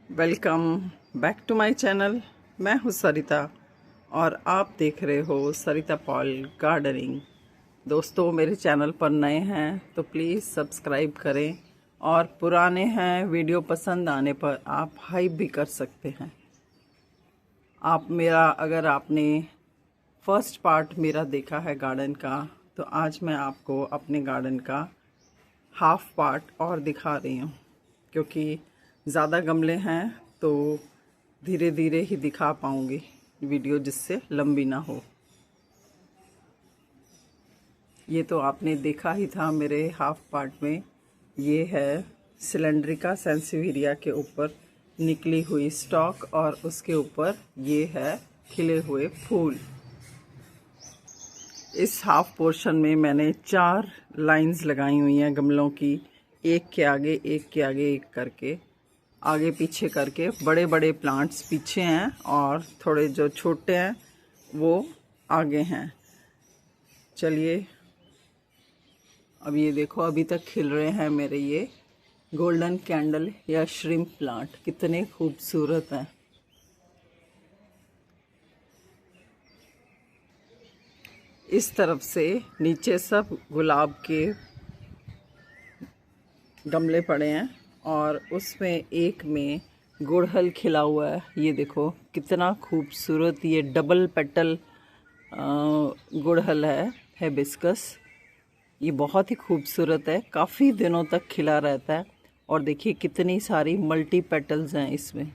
Welcome back to my channel. मैं हूँ सरिता और आप देख रहे हो सरिता पॉल गार्डनिंग। दोस्तों, मेरे चैनल पर नए हैं तो प्लीज़ सब्सक्राइब करें और पुराने हैं वीडियो पसंद आने पर आप हाइप भी कर सकते हैं। अगर आपने फर्स्ट पार्ट मेरा देखा है गार्डन का, तो आज मैं आपको अपने गार्डन का हाफ पार्ट और दिखा रही हूँ, क्योंकि ज़्यादा गमले हैं तो धीरे धीरे ही दिखा पाऊँगी वीडियो, जिससे लंबी ना हो। ये तो आपने देखा ही था मेरे हाफ पार्ट में। ये है सिलेंड्रिका सेंसिविरिया के ऊपर निकली हुई स्टॉक और उसके ऊपर ये है खिले हुए फूल। इस हाफ पोर्शन में मैंने 4 लाइंस लगाई हुई हैं गमलों की, एक के आगे एक करके, आगे पीछे करके। बड़े बड़े प्लांट्स पीछे हैं और थोड़े जो छोटे हैं वो आगे हैं। चलिए, अब ये देखो, अभी तक खिल रहे हैं मेरे ये गोल्डन कैंडल या श्रिम्प प्लांट। कितने खूबसूरत हैं। इस तरफ से नीचे सब गुलाब के गमले पड़े हैं और उसमें एक में गुड़हल खिला हुआ है। ये देखो कितना खूबसूरत ये डबल पेटल गुड़हल है हिबिस्कस। ये बहुत ही खूबसूरत है, काफ़ी दिनों तक खिला रहता है। और देखिए कितनी सारी मल्टी पेटल्स हैं इसमें,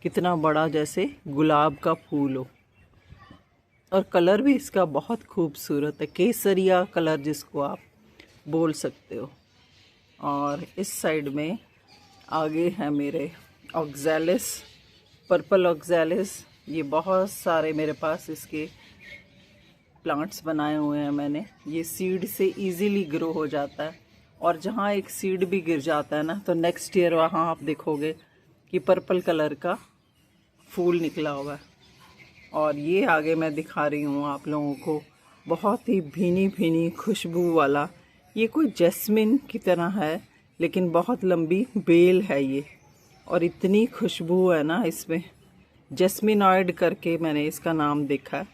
कितना बड़ा जैसे गुलाब का फूल हो। और कलर भी इसका बहुत खूबसूरत है, केसरिया कलर जिसको आप बोल सकते हो। और इस साइड में आगे है मेरे ऑक्सैलिस, पर्पल ऑक्सैलिस। ये बहुत सारे मेरे पास इसके प्लांट्स बनाए हुए हैं मैंने। ये सीड से इजीली ग्रो हो जाता है, और जहाँ एक सीड भी गिर जाता है ना, तो नेक्स्ट ईयर वहाँ आप देखोगे कि पर्पल कलर का फूल निकला हुआ है। और ये आगे मैं दिखा रही हूँ आप लोगों को, बहुत ही भीनी भीनी खुशबू वाला, ये कोई जैस्मिन की तरह है लेकिन बहुत लंबी बेल है ये। और इतनी खुशबू है ना इसमें, जैस्मिनॉइड करके मैंने इसका नाम देखा है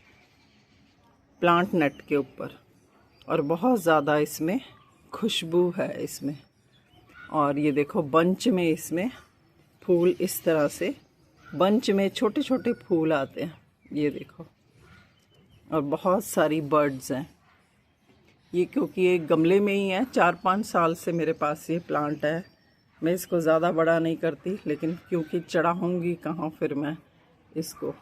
प्लांट नेट के ऊपर। और बहुत ज़्यादा इसमें खुशबू है इसमें। और ये देखो बंच में इसमें फूल, इस तरह से बंच में छोटे छोटे फूल आते हैं, ये देखो। और बहुत सारी बर्ड्स हैं ये, क्योंकि ये गमले में ही है। 4-5 साल से मेरे पास ये प्लांट है। मैं इसको ज़्यादा बड़ा नहीं करती, लेकिन क्योंकि चढ़ाऊँगी कहाँ फिर मैं इसको।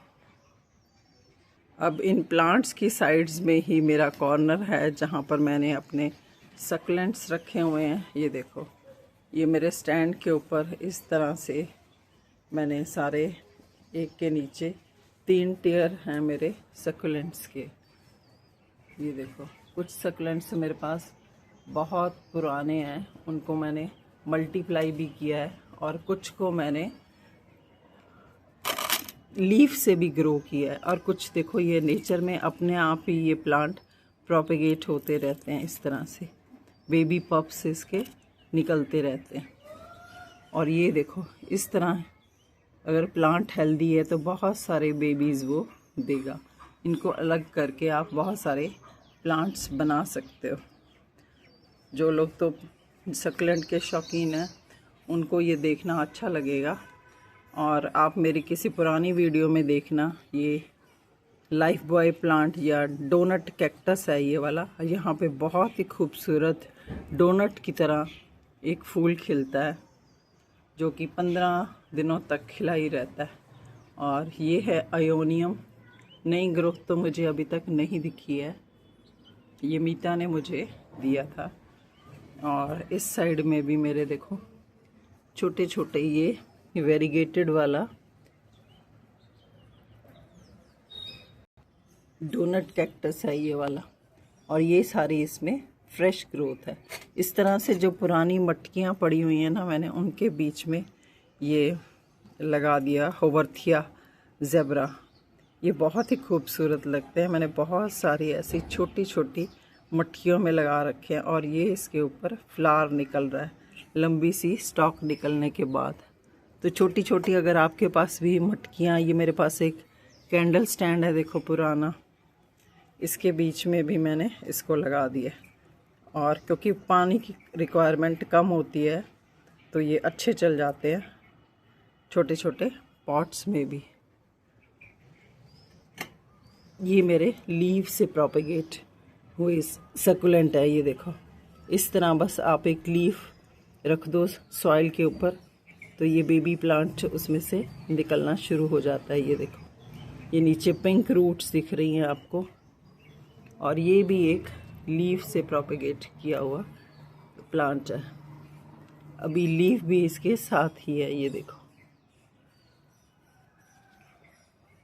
अब इन प्लांट्स की साइड्स में ही मेरा कॉर्नर है जहाँ पर मैंने अपने सक्लेंट्स रखे हुए हैं। ये देखो, ये मेरे स्टैंड के ऊपर इस तरह से मैंने सारे, एक के नीचे 3 टियर हैं मेरे सक्लेंट्स के। ये देखो, कुछ सक्लेंट्स मेरे पास बहुत पुराने हैं, उनको मैंने मल्टीप्लाई भी किया है, और कुछ को मैंने लीफ से भी ग्रो किया है। और कुछ देखो, ये नेचर में अपने आप ही ये प्लांट प्रोपेगेट होते रहते हैं इस तरह से, बेबी पप्स इसके निकलते रहते हैं। और ये देखो, इस तरह अगर प्लांट हेल्दी है तो बहुत सारे बेबीज़ वो देगा। इनको अलग करके आप बहुत सारे प्लांट्स बना सकते हो। जो लोग तो सक्लेंट के शौकीन हैं उनको ये देखना अच्छा लगेगा। और आप मेरी किसी पुरानी वीडियो में देखना, ये लाइफ बॉय प्लांट या डोनट कैक्टस है ये वाला। यहाँ पे बहुत ही खूबसूरत डोनट की तरह एक फूल खिलता है, जो कि 15 दिनों तक खिला ही रहता है। और ये है आयोनियम। नई ग्रोथ तो मुझे अभी तक नहीं दिखी है, ये मीता ने मुझे दिया था। और इस साइड में भी मेरे देखो छोटे छोटे ये वेरीगेटेड वाला डोनट कैक्टस है ये वाला। और ये सारी इसमें फ्रेश ग्रोथ है। इस तरह से जो पुरानी मटकियाँ पड़ी हुई हैं ना, मैंने उनके बीच में ये लगा दिया होवरथिया ज़ेब्रा। ये बहुत ही खूबसूरत लगते हैं। मैंने बहुत सारी ऐसी छोटी छोटी मटकियों में लगा रखे हैं। और ये इसके ऊपर फ्लावर निकल रहा है, लंबी सी स्टॉक निकलने के बाद। तो छोटी छोटी अगर आपके पास भी मटकियाँ, ये मेरे पास एक कैंडल स्टैंड है देखो पुराना, इसके बीच में भी मैंने इसको लगा दिया। और क्योंकि पानी की रिक्वायरमेंट कम होती है तो ये अच्छे चल जाते हैं छोटे छोटे पॉट्स में भी। ये मेरे लीव से प्रोपेगेट हुए सकुलेंट है। ये देखो, इस तरह बस आप एक लीफ रख दो सॉइल के ऊपर तो ये बेबी प्लांट उसमें से निकलना शुरू हो जाता है। ये देखो, ये नीचे पिंक रूट्स दिख रही हैं आपको, और ये भी एक लीफ से प्रोपेगेट किया हुआ प्लांट है। अभी लीफ भी इसके साथ ही है, ये देखो।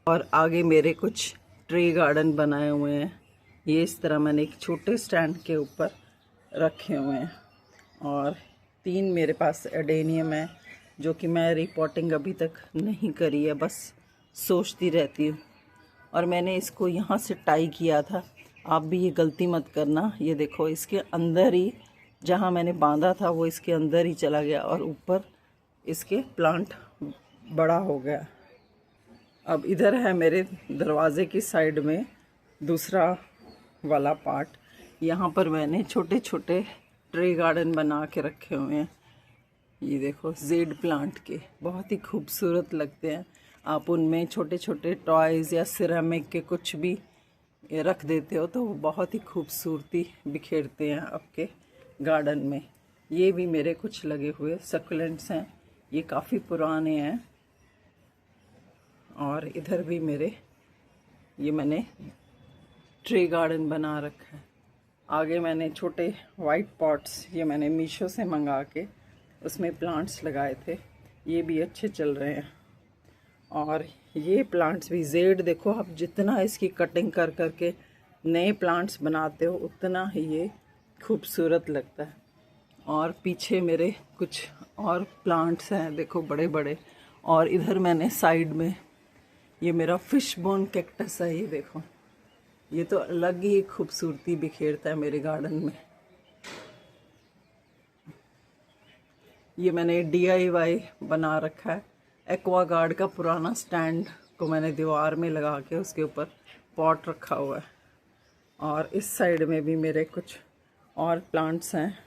और आगे मेरे कुछ ट्री गार्डन बनाए हुए हैं। ये इस तरह मैंने एक छोटे स्टैंड के ऊपर रखे हुए हैं। और 3 मेरे पास एडेनियम है जो कि मैं रिपोर्टिंग अभी तक नहीं करी है, बस सोचती रहती हूँ। और मैंने इसको यहाँ से टाई किया था, आप भी ये गलती मत करना। ये देखो, इसके अंदर ही जहाँ मैंने बांधा था वो इसके अंदर ही चला गया और ऊपर इसके प्लांट बड़ा हो गया। अब इधर है मेरे दरवाजे की साइड में दूसरा वाला पार्ट, यहाँ पर मैंने छोटे छोटे ट्री गार्डन बना के रखे हुए हैं। ये देखो, जेड प्लांट के बहुत ही खूबसूरत लगते हैं। आप उनमें छोटे छोटे टॉयज़ या सिरेमिक के कुछ भी रख देते हो तो वो बहुत ही खूबसूरती बिखेरते हैं आपके गार्डन में। ये भी मेरे कुछ लगे हुए सकुलेंट्स हैं, ये काफ़ी पुराने हैं। और इधर भी मेरे ये मैंने ट्री गार्डन बना रखा है। आगे मैंने छोटे वाइट पॉट्स ये मैंने मीशो से मंगा के उसमें प्लांट्स लगाए थे, ये भी अच्छे चल रहे हैं। और ये प्लांट्स भी जेड, देखो आप जितना इसकी कटिंग कर करके नए प्लांट्स बनाते हो उतना ही ये खूबसूरत लगता है। और पीछे मेरे कुछ और प्लांट्स हैं देखो, बड़े बड़े। और इधर मैंने साइड में ये मेरा फिश बोन कैक्टस है, ये देखो, ये तो अलग ही खूबसूरती बिखेरता है मेरे गार्डन में। ये मैंने DIY बना रखा है, एक्वागार्ड का पुराना स्टैंड को मैंने दीवार में लगा के उसके ऊपर पॉट रखा हुआ है। और इस साइड में भी मेरे कुछ और प्लांट्स हैं।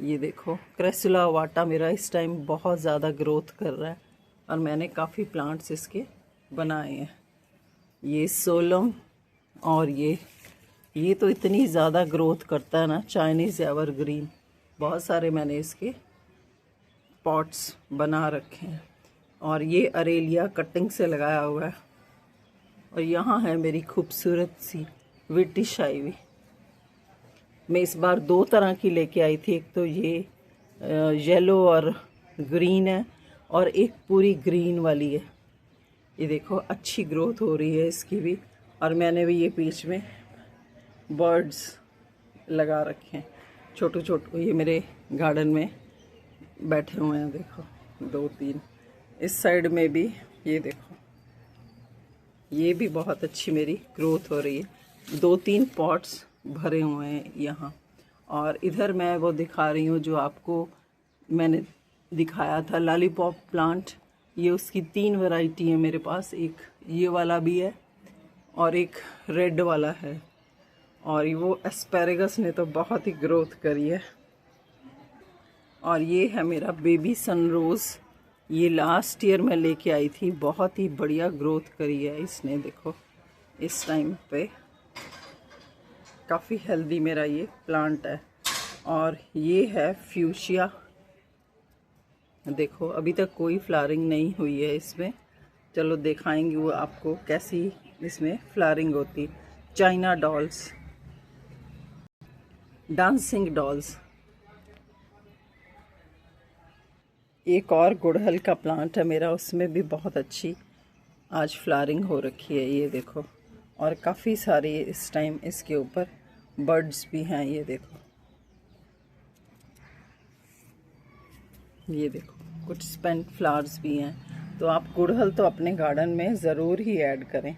ये देखो, क्रेसुला वाटा मेरा इस टाइम बहुत ज़्यादा ग्रोथ कर रहा है और मैंने काफ़ी प्लांट्स इसके बनाए हैं। ये सोलम, और ये तो इतनी ज़्यादा ग्रोथ करता है ना, चाइनीज़ एवरग्रीन। बहुत सारे मैंने इसके पॉट्स बना रखे हैं। और ये अरेलिया कटिंग से लगाया हुआ है। और यहाँ है मेरी खूबसूरत सी ब्रिटिश आइवी। मैं इस बार 2 तरह की लेके आई थी, एक तो ये येलो और ग्रीन है और एक पूरी ग्रीन वाली है। ये देखो, अच्छी ग्रोथ हो रही है इसकी भी। और मैंने भी ये बीच में बर्ड्स लगा रखे हैं छोटे छोटे, ये मेरे गार्डन में बैठे हुए हैं देखो 2-3। इस साइड में भी ये देखो, ये भी बहुत अच्छी मेरी ग्रोथ हो रही है। 2-3 पॉट्स भरे हुए हैं यहाँ। और इधर मैं वो दिखा रही हूँ जो आपको मैंने दिखाया था, लॉलीपॉप प्लांट। ये उसकी 3 वैरायटी है मेरे पास, एक ये वाला भी है और एक रेड वाला है। और वो एस्पेरेगस ने तो बहुत ही ग्रोथ करी है। और ये है मेरा बेबी सनरोज़, ये लास्ट ईयर मैं लेके आई थी, बहुत ही बढ़िया ग्रोथ करी है इसने। देखो इस टाइम पे काफ़ी हेल्दी मेरा ये प्लांट है। और ये है फ्यूशिया, देखो अभी तक कोई फ्लावरिंग नहीं हुई है इसमें, चलो दिखाएंगे वो आपको कैसी इसमें फ्लावरिंग होती। China dolls, dancing dolls. एक और गुड़हल का प्लांट है मेरा, उसमें भी बहुत अच्छी आज फ्लावरिंग हो रखी है, ये देखो। और काफ़ी सारे इस टाइम इसके ऊपर बर्ड्स भी हैं, ये देखो। ये देखो कुछ स्पेंट फ्लावर्स भी हैं। तो आप गुड़हल तो अपने गार्डन में ज़रूर ही ऐड करें।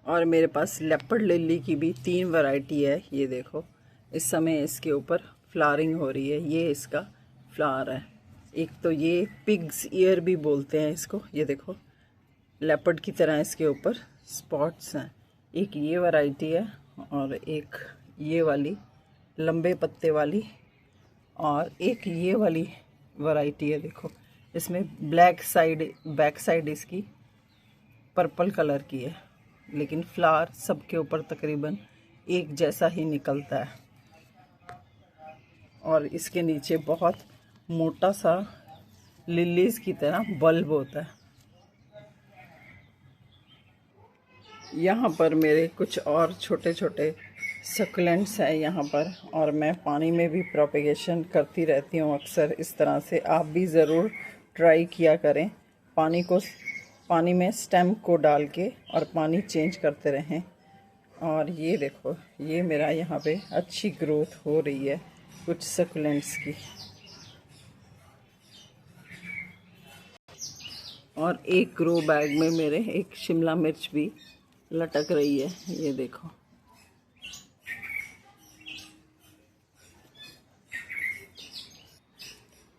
और मेरे पास लेपर्ड लिली की भी 3 वैरायटी है, ये देखो इस समय इसके ऊपर फ्लावरिंग हो रही है। ये इसका फ्लावर है, एक तो ये पिग्स ईयर भी बोलते हैं इसको, ये देखो लेपर्ड की तरह इसके ऊपर स्पॉट्स हैं। एक ये वैरायटी है और एक ये वाली लंबे पत्ते वाली, और एक ये वाली वैरायटी है। देखो इसमें ब्लैक साइड, बैक साइड इसकी पर्पल कलर की है, लेकिन फ्लावर सबके ऊपर तकरीबन एक जैसा ही निकलता है। और इसके नीचे बहुत मोटा सा लिलीज की तरह बल्ब होता है। यहाँ पर मेरे कुछ और छोटे छोटे सक्लेंट्स हैं यहाँ पर, और मैं पानी में भी प्रोपेगेशन करती रहती हूँ अक्सर इस तरह से। आप भी ज़रूर ट्राई किया करें, पानी में स्टेम को डाल के और पानी चेंज करते रहें। और ये देखो ये मेरा यहाँ पे अच्छी ग्रोथ हो रही है कुछ सक्लेंट्स की। और एक ग्रो बैग में मेरे एक शिमला मिर्च भी लटक रही है, ये देखो।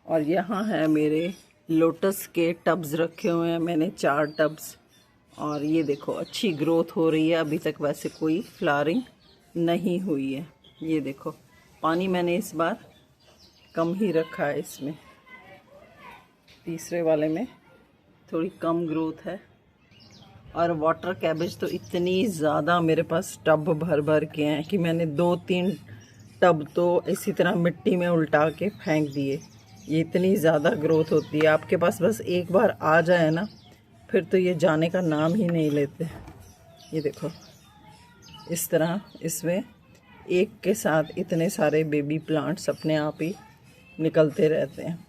और यहाँ है मेरे लोटस के टब्स रखे हुए हैं मैंने 4 टब्स, और ये देखो अच्छी ग्रोथ हो रही है। अभी तक वैसे कोई फ्लावरिंग नहीं हुई है। ये देखो पानी मैंने इस बार कम ही रखा है इसमें, तीसरे वाले में थोड़ी कम ग्रोथ है। और वाटर कैबेज तो इतनी ज़्यादा मेरे पास टब भर भर के हैं कि मैंने 2-3 टब तो इसी तरह मिट्टी में उल्टा के फेंक दिए। ये इतनी ज़्यादा ग्रोथ होती है, आपके पास बस एक बार आ जाए ना फिर तो ये जाने का नाम ही नहीं लेते। ये देखो इस तरह इसमें एक के साथ इतने सारे बेबी प्लांट्स अपने आप ही निकलते रहते हैं।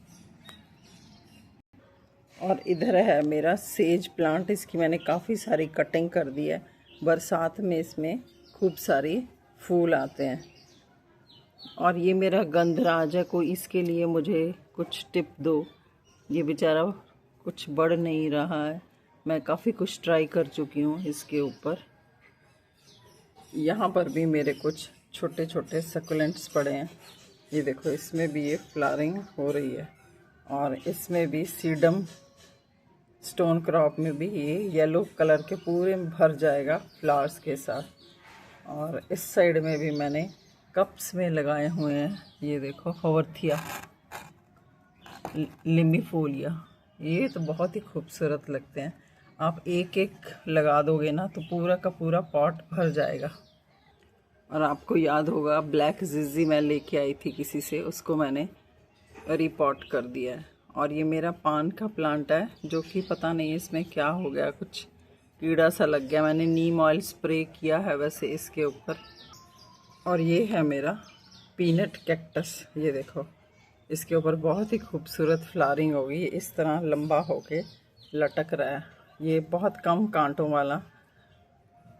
और इधर है मेरा सेज प्लांट, इसकी मैंने काफ़ी सारी कटिंग कर दी है। बरसात में इसमें खूब सारी फूल आते हैं। और ये मेरा गंधराज है, कोई इसके लिए मुझे कुछ टिप दो। ये बेचारा कुछ बढ़ नहीं रहा है, मैं काफ़ी कुछ ट्राई कर चुकी हूँ इसके ऊपर। यहाँ पर भी मेरे कुछ छोटे छोटे सकुलेंट्स पड़े हैं, ये देखो इसमें भी ये फ्लावरिंग हो रही है। और इसमें भी सीडम स्टोन क्रॉप में भी ये येलो कलर के पूरे भर जाएगा फ्लावर्स के साथ। और इस साइड में भी मैंने कप्स में लगाए हुए हैं, ये देखो हवर्थिया लिम्बिफोलिया, ये तो बहुत ही खूबसूरत लगते हैं। आप एक एक लगा दोगे ना तो पूरा का पूरा पॉट भर जाएगा। और आपको याद होगा ब्लैक जिजी मैं लेके आई थी किसी से, उसको मैंने रिपॉट कर दिया है। और ये मेरा पान का प्लांट है जो कि पता नहीं इसमें क्या हो गया, कुछ कीड़ा सा लग गया। मैंने नीम ऑयल स्प्रे किया है वैसे इसके ऊपर। और ये है मेरा पीनट कैक्टस, ये देखो इसके ऊपर बहुत ही खूबसूरत फ्लावरिंग होगी। इस तरह लंबा होके लटक रहा है। ये बहुत कम कांटों वाला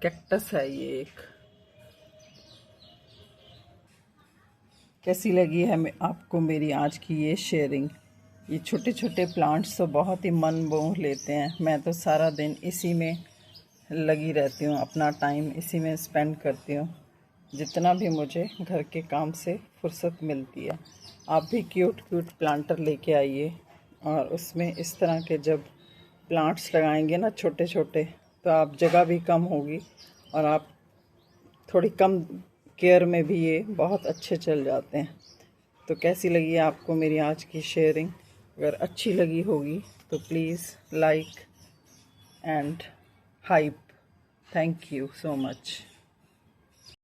कैक्टस है ये एक। कैसी लगी है आपको मेरी आज की ये शेयरिंग? ये छोटे छोटे प्लांट्स तो बहुत ही मन मोह लेते हैं। मैं तो सारा दिन इसी में लगी रहती हूँ, अपना टाइम इसी में स्पेंड करती हूँ जितना भी मुझे घर के काम से फुर्सत मिलती है। आप भी क्यूट क्यूट प्लांटर लेके आइए, और उसमें इस तरह के जब प्लांट्स लगाएंगे ना छोटे छोटे, तो आप जगह भी कम होगी और आप थोड़ी कम केयर में भी ये बहुत अच्छे चल जाते हैं। तो कैसी लगी आपको मेरी आज की शेयरिंग? अगर अच्छी लगी होगी तो please like and hype. Thank you so much.